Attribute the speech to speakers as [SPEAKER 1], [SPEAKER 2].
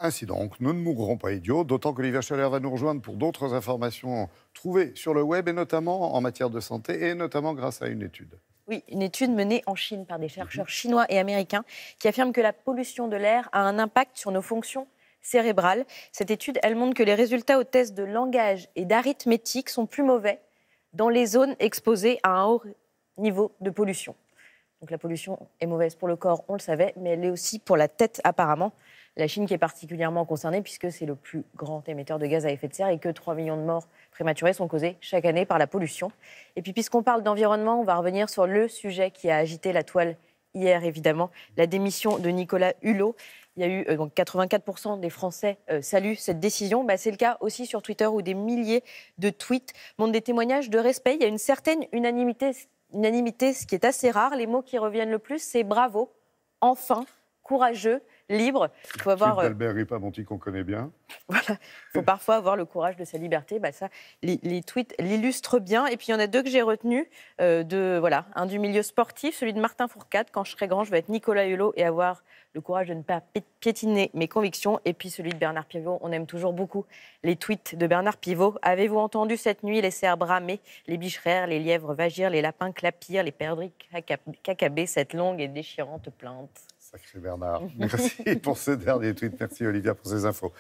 [SPEAKER 1] Ainsi donc, nous ne mourrons pas idiots, d'autant qu'Olivia Scheller va nous rejoindre pour d'autres informations trouvées sur le web, et notamment en matière de santé, et notamment grâce à une étude.
[SPEAKER 2] Oui, une étude menée en Chine par des chercheurs chinois et américains qui affirme que la pollution de l'air a un impact sur nos fonctions cérébrales. Cette étude, elle montre que les résultats aux tests de langage et d'arithmétique sont plus mauvais dans les zones exposées à un haut niveau de pollution. Donc la pollution est mauvaise pour le corps, on le savait, mais elle est aussi pour la tête apparemment. La Chine qui est particulièrement concernée puisque c'est le plus grand émetteur de gaz à effet de serre et que 3 millions de morts prématurées sont causées chaque année par la pollution. Et puis puisqu'on parle d'environnement, on va revenir sur le sujet qui a agité la toile hier évidemment, la démission de Nicolas Hulot. Il y a eu donc 84% des Français saluent cette décision. C'est le cas aussi sur Twitter où des milliers de tweets montrent des témoignages de respect. Il y a une certaine unanimité, ce qui est assez rare. Les mots qui reviennent le plus, c'est bravo, enfin, courageux, libre. Il faut avoir.
[SPEAKER 1] D'Albert Ripamonti qu'on connaît bien.
[SPEAKER 2] Voilà, il faut parfois avoir le courage de sa liberté. Ça, les tweets l'illustrent bien. Et puis il y en a deux que j'ai retenus. Un du milieu sportif, celui de Martin Fourcade. Quand je serai grand, je vais être Nicolas Hulot et avoir le courage de ne pas piétiner mes convictions. Et puis celui de Bernard Pivot. On aime toujours beaucoup les tweets de Bernard Pivot. Avez-vous entendu cette nuit les cerfs bramer, les biches raires, les lièvres vagir, les lapins clapir, les perdrix cacaber, cette longue et déchirante plainte.
[SPEAKER 1] Sacré Bernard. Merci pour ce dernier tweet. Merci Olivia pour ces infos.